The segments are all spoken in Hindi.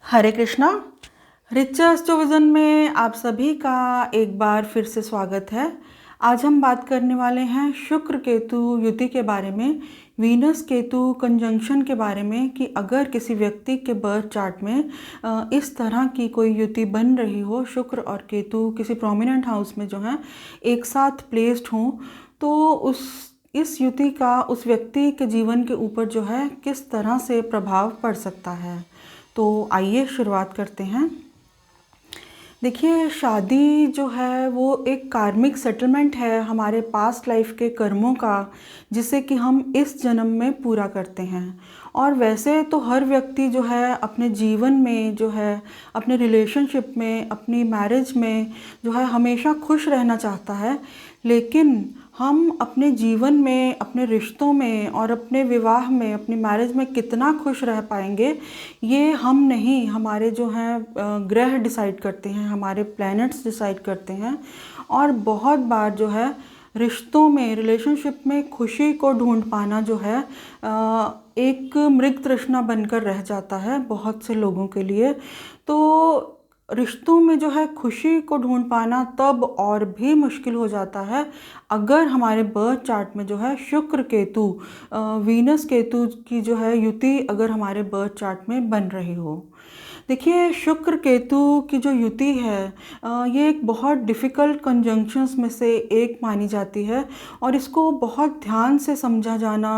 हरे कृष्णा। रिच एस्ट्रोविजन में आप सभी का एक बार फिर से स्वागत है। आज हम बात करने वाले हैं शुक्र केतु युति के बारे में, वीनस केतु कंजंक्शन के बारे में कि अगर किसी व्यक्ति के बर्थ चार्ट में इस तरह की कोई युति बन रही हो, शुक्र और केतु किसी प्रोमिनेंट हाउस में जो है एक साथ प्लेस्ड हों, तो इस युति का उस व्यक्ति के जीवन के ऊपर जो है किस तरह से प्रभाव पड़ सकता है। तो आइए शुरुआत करते हैं। देखिए, शादी जो है वो एक कार्मिक सेटलमेंट है हमारे पास्ट लाइफ के कर्मों का, जिसे कि हम इस जन्म में पूरा करते हैं। और वैसे तो हर व्यक्ति जो है अपने जीवन में जो है, अपने रिलेशनशिप में, अपनी मैरिज में जो है हमेशा खुश रहना चाहता है, लेकिन हम अपने जीवन में, अपने रिश्तों में और अपने विवाह में, अपनी मैरिज में कितना खुश रह पाएंगे, ये हम नहीं, हमारे जो हैं ग्रह डिसाइड करते हैं, हमारे प्लैनेट्स डिसाइड करते हैं। और बहुत बार जो है रिश्तों में, रिलेशनशिप में खुशी को ढूंढ पाना जो है एक मृग तृष्णा बनकर रह जाता है बहुत से लोगों के लिए। तो रिश्तों में जो है खुशी को ढूंढ पाना तब और भी मुश्किल हो जाता है अगर हमारे बर्थ चार्ट में जो है शुक्र केतु, वीनस केतु की जो है युति अगर हमारे बर्थ चार्ट में बन रही हो। देखिए, शुक्र केतु की जो युति है ये एक बहुत डिफ़िकल्ट कंजंक्शंस में से एक मानी जाती है और इसको बहुत ध्यान से समझा जाना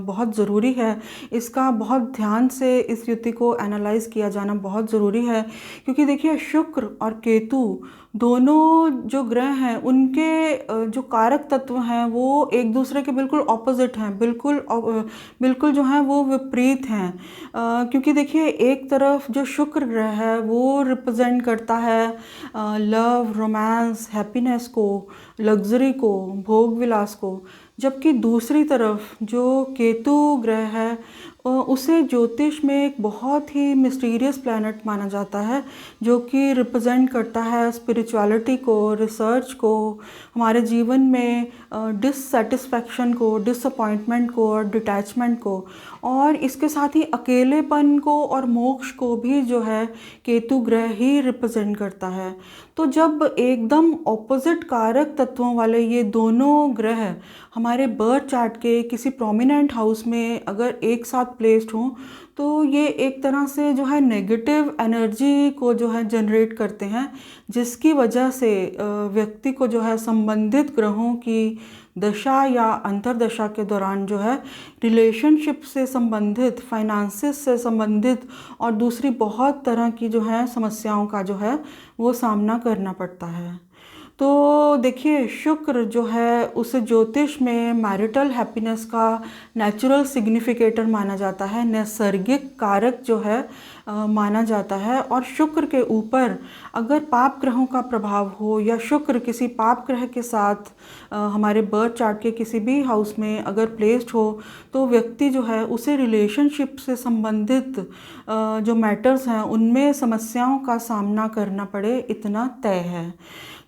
बहुत ज़रूरी है। इसका बहुत ध्यान से इस युति को एनालाइज़ किया जाना बहुत ज़रूरी है, क्योंकि देखिए शुक्र और केतु दोनों जो ग्रह हैं उनके जो कारक तत्व हैं वो एक दूसरे के बिल्कुल ऑपोजिट हैं, बिल्कुल जो हैं वो विपरीत हैं। क्योंकि देखिए, एक तरफ जो शुक्र ग्रह है वो रिप्रेजेंट करता है लव, रोमांस, हैप्पीनेस को, लग्जरी को, भोग विलास को, जबकि दूसरी तरफ जो केतु ग्रह है उसे ज्योतिष में एक बहुत ही मिस्टीरियस प्लैनेट माना जाता है, जो कि रिप्रेजेंट करता है स्पिरिचुअलिटी को, रिसर्च को, हमारे जीवन में डिससेटिस्फैक्शन को, डिसअपॉइंटमेंट को और डिटैचमेंट को, और इसके साथ ही अकेलेपन को और मोक्ष को भी जो है केतु ग्रह ही रिप्रेजेंट करता है। तो जब एकदम ऑपोजिट कारक तत्वों वाले ये दोनों ग्रह हमारे बर्थ चार्ट के किसी प्रोमिनेंट हाउस में अगर एक साथ प्लेस्ड हों, तो ये एक तरह से जो है नेगेटिव एनर्जी को जो है जनरेट करते हैं, जिसकी वजह से व्यक्ति को जो है संबंधित ग्रहों की दशा या अंतर्दशा के दौरान जो है रिलेशनशिप से संबंधित, फाइनेंसेस से संबंधित और दूसरी बहुत तरह की जो है समस्याओं का जो है वो सामना करना पड़ता है। तो देखिए, शुक्र जो है उसे ज्योतिष में मैरिटल हैप्पीनेस का नेचुरल सिग्निफिकेटर माना जाता है, नैसर्गिक कारक जो है माना जाता है। और शुक्र के ऊपर अगर पाप ग्रहों का प्रभाव हो या शुक्र किसी पाप ग्रह के साथ हमारे बर्थ चार्ट के किसी भी हाउस में अगर प्लेस्ड हो, तो व्यक्ति जो है उसे रिलेशनशिप से संबंधित जो मैटर्स हैं उनमें समस्याओं का सामना करना पड़े, इतना तय है।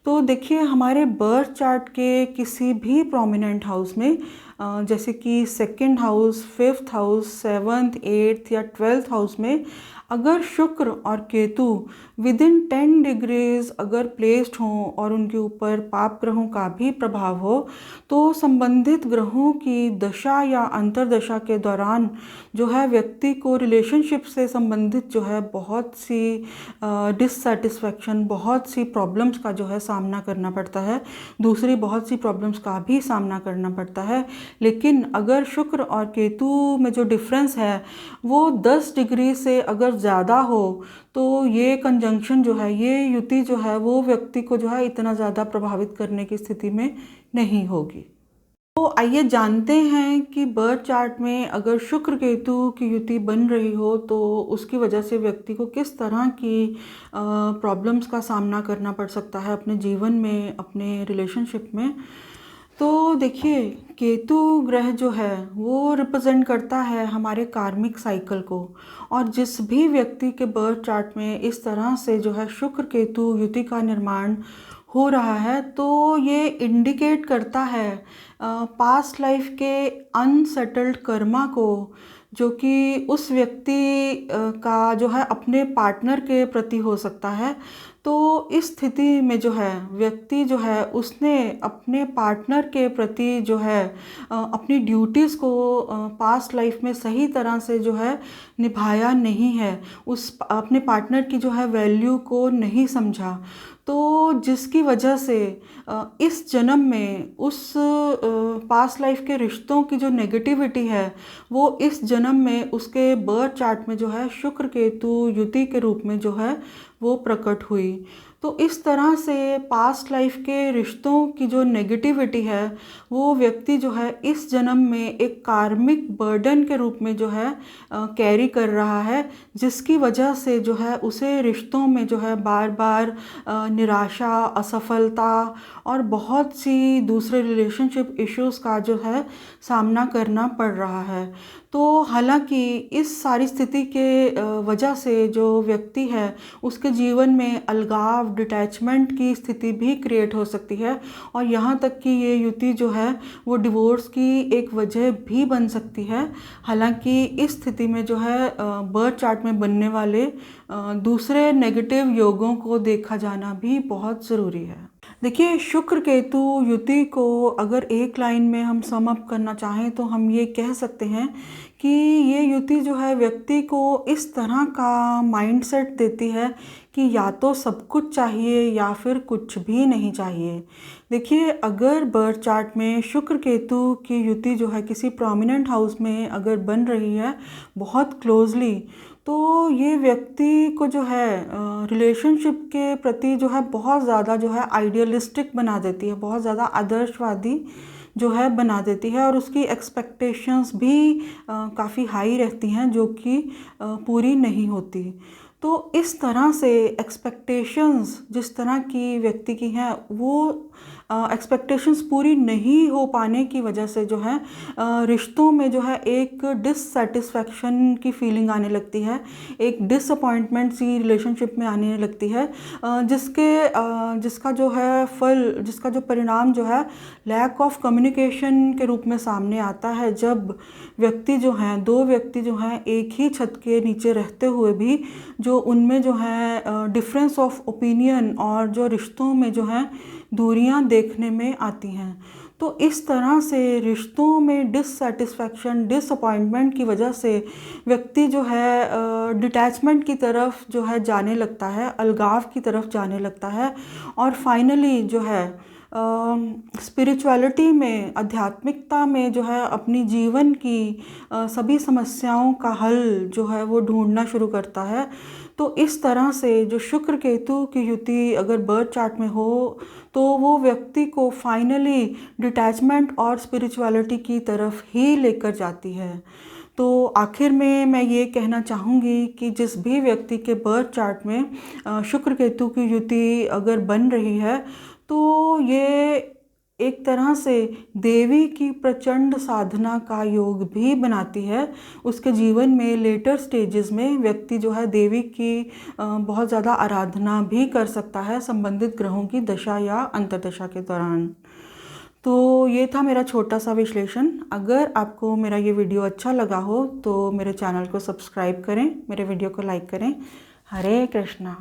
तो देखिए, हमारे बर्थ चार्ट के किसी भी प्रोमिनेंट हाउस में जैसे कि second house, fifth house, seventh, eighth या ट्वेल्थ हाउस में अगर शुक्र और केतु विद इन 10 डिग्रीज अगर प्लेस्ड हों और उनके ऊपर पाप ग्रहों का भी प्रभाव हो, तो संबंधित ग्रहों की दशा या अंतर्दशा के दौरान जो है व्यक्ति को रिलेशनशिप से संबंधित जो है बहुत सी डिससेटिस्फैक्शन, बहुत सी प्रॉब्लम्स का जो है सामना करना पड़ता है, दूसरी बहुत सी प्रॉब्लम्स का भी सामना करना पड़ता है। लेकिन अगर शुक्र और केतु में जो डिफरेंस है वो 10 डिग्री से अगर ज़्यादा हो, तो ये कंजंक्शन जो है, ये युति जो है वो व्यक्ति को जो है इतना ज़्यादा प्रभावित करने की स्थिति में नहीं होगी। तो आइए जानते हैं कि बर्थ चार्ट में अगर शुक्र केतु की युति बन रही हो तो उसकी वजह से व्यक्ति को किस तरह की प्रॉब्लम्स का सामना करना पड़ सकता है अपने जीवन में, अपने रिलेशनशिप में। तो देखिए, केतु ग्रह जो है वो रिप्रेजेंट करता है हमारे कार्मिक साइकिल को, और जिस भी व्यक्ति के बर्थ चार्ट में इस तरह से जो है शुक्र केतु युति का निर्माण हो रहा है, तो ये इंडिकेट करता है पास्ट लाइफ के अनसेटल्ड कर्मा को, जो कि उस व्यक्ति का जो है अपने पार्टनर के प्रति हो सकता है। तो इस स्थिति में जो है व्यक्ति जो है उसने अपने पार्टनर के प्रति जो है अपनी ड्यूटीज़ को पास्ट लाइफ में सही तरह से जो है निभाया नहीं है, उस अपने पार्टनर की जो है वैल्यू को नहीं समझा। तो जिसकी वजह से इस जन्म में उस पास्ट लाइफ के रिश्तों की जो नेगेटिविटी है वो इस जन्म में उसके बर्थ चार्ट में जो है शुक्र केतु युति के रूप में जो है वो प्रकट हुई। तो इस तरह से पास्ट लाइफ के रिश्तों की जो नेगेटिविटी है वो व्यक्ति जो है इस जन्म में एक कार्मिक बर्डन के रूप में जो है कैरी कर रहा है, जिसकी वजह से जो है उसे रिश्तों में जो है बार बार निराशा, असफलता और बहुत सी दूसरे रिलेशनशिप इश्यूज़ का जो है सामना करना पड़ रहा है। तो हालांकि इस सारी स्थिति के वजह से जो व्यक्ति है उसके जीवन में अलगाव, डिटैचमेंट की स्थिति भी क्रिएट हो सकती है और यहाँ तक कि ये युति जो है वो डिवोर्स की एक वजह भी बन सकती है। हालांकि इस स्थिति में जो है बर्थ चार्ट में बनने वाले दूसरे नेगेटिव योगों को देखा जाना भी बहुत ज़रूरी है। देखिए, शुक्र केतु युति को अगर एक लाइन में हम सम अप करना चाहें तो हम ये कह सकते हैं कि ये युति जो है व्यक्ति को इस तरह का माइंडसेट देती है कि या तो सब कुछ चाहिए या फिर कुछ भी नहीं चाहिए। देखिए, अगर बर्थ चार्ट में शुक्र केतु की युति जो है किसी प्रोमिनेंट हाउस में अगर बन रही है बहुत क्लोजली, तो ये व्यक्ति को जो है रिलेशनशिप के प्रति जो है बहुत ज़्यादा जो है आइडियलिस्टिक बना देती है, बहुत ज़्यादा आदर्शवादी जो है बना देती है और उसकी एक्सपेक्टेशंस भी काफ़ी हाई रहती हैं जो कि पूरी नहीं होती। तो इस तरह से एक्सपेक्टेशंस जिस तरह की व्यक्ति की हैं वो एक्सपेक्टेशंस पूरी नहीं हो पाने की वजह से जो है रिश्तों में जो है एक डिससेटिस्फैक्शन की फीलिंग आने लगती है, एक डिसअपॉइंटमेंट सी रिलेशनशिप में आने लगती है, जिसका जो है फल, जिसका जो परिणाम जो है लैक ऑफ कम्युनिकेशन के रूप में सामने आता है। जब व्यक्ति जो हैं, दो व्यक्ति जो हैं एक ही छत के नीचे रहते हुए भी जो उनमें जो है डिफरेंस ऑफ ओपिनियन और जो रिश्तों में जो है दूरियां देखने में आती हैं। तो इस तरह से रिश्तों में डिससेटिस्फैक्शन, डिसअपॉइंटमेंट की वजह से व्यक्ति जो है डिटैचमेंट की तरफ जो है जाने लगता है, अलगाव की तरफ जाने लगता है और फाइनली जो है स्पिरिचुअलिटी में, आध्यात्मिकता में जो है अपनी जीवन की सभी समस्याओं का हल जो है वो ढूंढना शुरू करता है। तो इस तरह से जो शुक्र केतु की युति अगर बर्थ चार्ट में हो तो वो व्यक्ति को फाइनली डिटैचमेंट और स्पिरिचुअलिटी की तरफ ही लेकर जाती है। तो आखिर में मैं ये कहना चाहूँगी कि जिस भी व्यक्ति के बर्थ चार्ट में शुक्र केतु की युति अगर बन रही है तो ये एक तरह से देवी की प्रचंड साधना का योग भी बनाती है। उसके जीवन में लेटर स्टेजेस में व्यक्ति जो है देवी की बहुत ज़्यादा आराधना भी कर सकता है संबंधित ग्रहों की दशा या अंतर्दशा के दौरान। तो ये था मेरा छोटा सा विश्लेषण। अगर आपको मेरा ये वीडियो अच्छा लगा हो तो मेरे चैनल को सब्सक्राइब करें, मेरे वीडियो को लाइक करें। हरे कृष्णा।